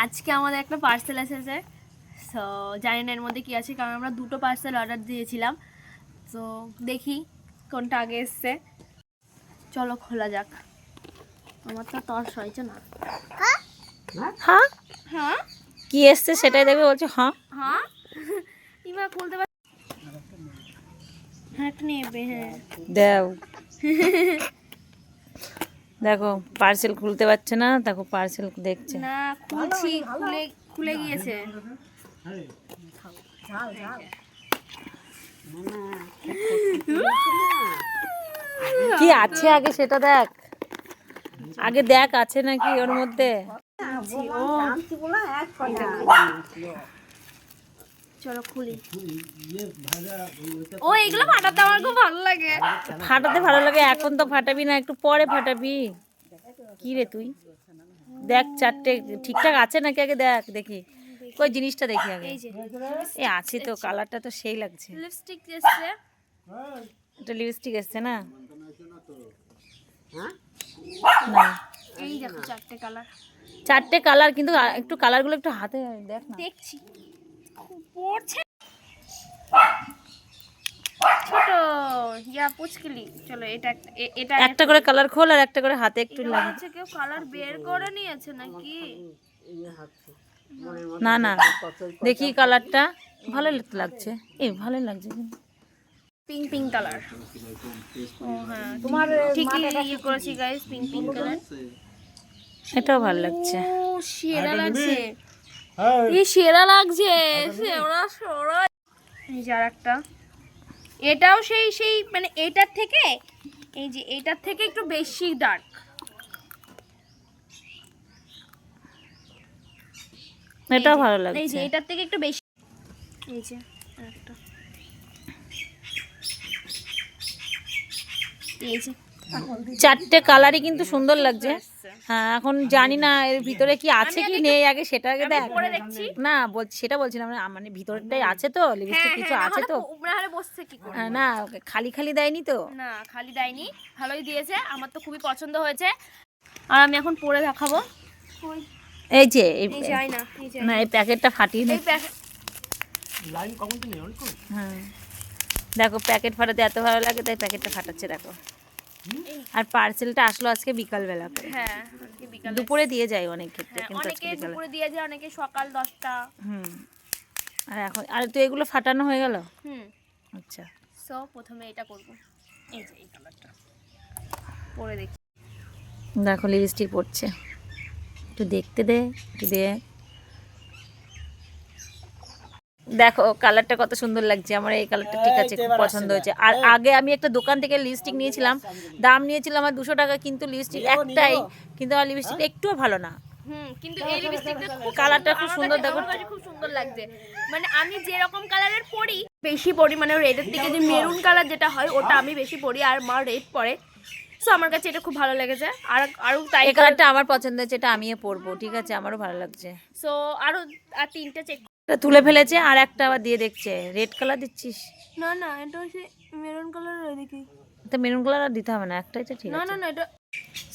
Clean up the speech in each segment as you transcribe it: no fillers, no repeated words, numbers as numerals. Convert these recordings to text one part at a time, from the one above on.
আজকে আমাদের একটা পার্সেল এসেছে। সো জানি না এর মধ্যে কী আছে, কারণ আমরা দুটো পার্সেল অর্ডার দিয়েছিলাম। তো দেখি কোনটা আগে এসছে। চলো খোলা যাক। আমার তো তর্স হয়েছে না। হ্যাঁ হ্যাঁ কি এসছে সেটাই দেখবে, বলছে হ্যাঁ হ্যাঁ ইমা খুলতে পার। হ্যাঁ নেবে। হ্যাঁ দেও। দেখো পার্সেল খুলতে পারছে না, দেখো পার্সেল দেখছে। না খুলছি, খুলে গিয়েছে। কি আছে আগে সেটা দেখ, আগে দেখ আছে নাকি ওর মধ্যে। চলো খুলি। ও এগুলো ফাটাতে আমার খুব ভালো লাগে। ফাটাতে ভালো লাগে, এখন তো ফাটাবি না, একটু পরে ফাটাবি। কি রে তুই দেখ চারটে ঠিকঠাক আছে নাকি আগে দেখ, দেখি কই জিনিসটা দেখি আগে। এই যে এ আছে তো, কালারটা তো সেই লাগছে। লিপস্টিক এসছে। এটা লিপস্টিক এসছে না? না এই দেখো চারটে কালার। চারটে কালার, কিন্তু একটু কালারগুলো একটু হাতে দেখ না। দেখছি পড়ছে ছোট ইয়া পুচকিলি। চলো এটা এটা একটা করে কালার খোল আর একটা করে হাতে একটু এটা লাগে। হচ্ছে কেউ কালার বের করে নিয়েছে নাকি? না না দেখি কালারটা ভালো লাগছে, ভালো লাগছে কিন্তু। Pink pink colour. ও হ্যাঁ তোমার ঠিকই ইয়ে করেছি গাইস, পিঙ্ক পিঙ্ক কালার। এটাও ভালো লাগছে। ও সেরা লাগছে, এই সেরা লাগছে। সেরা সেরা। এই যে আরেকটা, এটাও সেই সেই মানে এটার থেকে, এই যে এটার থেকে একটু বেশি ডার্ক। এটাও ভালো এই যে লাগছে। এটার থেকে একটু বেশি। এই যে আরেকটা, এই যে চারটে কালারই কিন্তু সুন্দর লাগছে। হ্যাঁ এখন জানি না এর ভিতরে কি আছে কি নেই, আগে সেটা আগে দেখ। পরে দেখছি। না বলছি, সেটা বলছি না, মানে ভিতরটাই আছে তো, লিপস্টিক কিছু আছে তো। নাহলে বসছে কি করে? না খালি খালি দেয়নি তো। না খালি দেয়নি, ভালোই দিয়েছে। আমার তো খুবই পছন্দ হয়েছে, আর আমি এখন পরে দেখাবো। এই যে এই যে আয়না, এই যে না এই প্যাকেটটা ফাটিয়ে নে। এই প্যাকেট। হ্যাঁ দেখো প্যাকেট ফাটাতে এত ভালো লাগে, তাই প্যাকেটটা ফাটাচ্ছে দেখো। আর পার্সেলটা আসলো আজকে বিকালবেলা করে। হ্যাঁ আজকে বিকালে। দুপুরে দিয়ে যায় অনেক ক্ষেত্রে, হ্যাঁ, কিন্তু আজকে অনেকে বিকালে। দুপুরে দিয়ে যায়, অনেকে সকাল 10টা। আর এখন আর তো এগুলো ফাটানো হয়ে গেল। আচ্ছা সো প্রথমে এটা করব। এই যে এই কালারটা পরে দেখি। দেখো লিপস্টিক পড়ছে, একটু দেখতে দে, একটু দে। দেখো কালারটা কত সুন্দর লাগছে, আমার এই কালারটা ঠিক আছে, খুব পছন্দ হয়েছে। আর আগে আমি একটা দোকান থেকে লিপস্টিক নিয়েছিলাম, দাম নিয়েছিলাম আমার 200 টাকা, কিন্তু লিপস্টিক একটাই, কিন্তু আমার লিপস্টিক একটুও ভালো না। কিন্তু এই লিপস্টিকটা খুব কালারটা খুব সুন্দর দেখো। আমার কাছে খুব সুন্দর লাগছে। মানে আমি যে রকম কালারের পরি বেশি পরি, মানে রেডের দিকে যে মেরুন কালার যেটা হয় ওটা আমি বেশি পরি, আর মা রেড পরে। সো আমার কাছে এটা খুব ভালো লেগেছে। আর আরো তাই এই কালারটা আমার পছন্দ হয়েছে, এটা আমিও পরবো, ঠিক আছে, আমারও ভালো লাগছে। সো আরো আর তিনটা চেক। এটা তুলে ফেলেছে, আর একটা আবার দিয়ে দেখছে। রেড কালার দিচ্ছিস? না না এটা হচ্ছে মেরুন কালারের ওইদিকে। তো মেরুন কালার আর দিতে হবে না, একটাই তো ঠিক না আছে। না না এটা।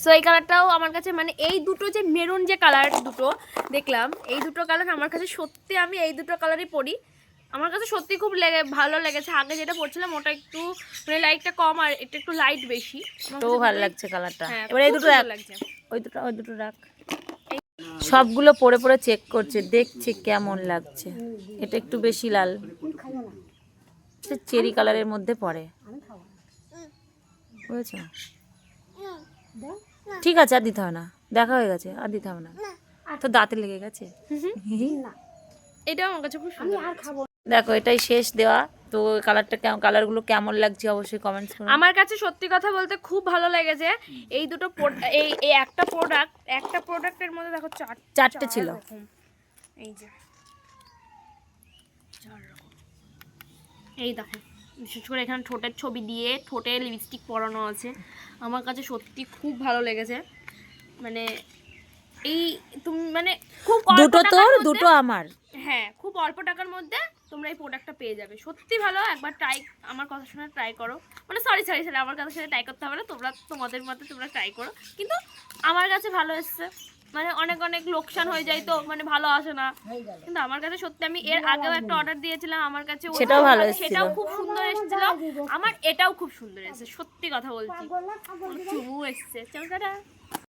সো এই কালারটাও আমার কাছে, মানে এই দুটো যে মেরুন যে কালার দুটো দেখলাম, এই দুটো কালার আমার কাছে সত্যি, আমি এই দুটো কালারই পরি। আমার কাছে সত্যি খুব ভালো লেগেছে। আগে যেটা পড়ছিলাম ওটা একটু মানে লাইটটা কম, আর এটা একটু লাইট বেশি। তো ভালো লাগছে কালারটা। হ্যাঁ, এবার এই খুব দুটো সুন্দর রাখ, লাগছে। ওই দুটো রাখ। সবগুলো পরে পরে চেক করছে, দেখছে কেমন লাগছে। এটা একটু বেশি লাল, চেরি কালারের মধ্যে পড়ে, বুঝেছো? ঠিক আছে আর দিতে হবে না, দেখা হয়ে গেছে, আর দিতে হবে না। তো দাঁতে লেগে গেছে। এটাও আমার কাছে খুব সুন্দর। দেখো এটাই শেষ দেওয়া। তো কালারটা কালারগুলো কেমন লাগছে অবশ্যই কমেন্টস করুন। আমার কাছে সত্যি কথা বলতে খুব ভালো লেগেছে। এই দুটো এই এই একটা প্রোডাক্টের মধ্যে দেখো চারটে ছিল। এই যে এই দেখো, বিশেষ করে এখানে ঠোঁটের ছবি দিয়ে ঠোঁটে লিপস্টিক পরানো আছে। আমার কাছে সত্যি খুব ভালো লেগেছে। মানে এই তুমি মানে খুব দুটো তোর দুটো আমার। হ্যাঁ খুব অল্প টাকার মধ্যে তোমরা এই প্রোডাক্টটা পেয়ে যাবে। সত্যি ভালো, একবার ট্রাই, আমার কথা শুনে ট্রাই করো। মানে সরি আমার কথা শুনে ট্রাই করতে হবে না, তোমরা তোমাদের মতে তোমরা ট্রাই করো, কিন্তু আমার কাছে ভালো এসছে। মানে অনেক অনেক লোকসান হয়ে যায় তো, মানে ভালো আসে না। কিন্তু আমার কাছে সত্যি, আমি এর আগেও একটা অর্ডার দিয়েছিলাম, আমার কাছে সেটাও ভালো এসেছিল। সেটাও খুব সুন্দর এসেছিল, আমার এটাও খুব সুন্দর এসেছে, সত্যি কথা বলছি। চুমু এসছে, চল টাটা।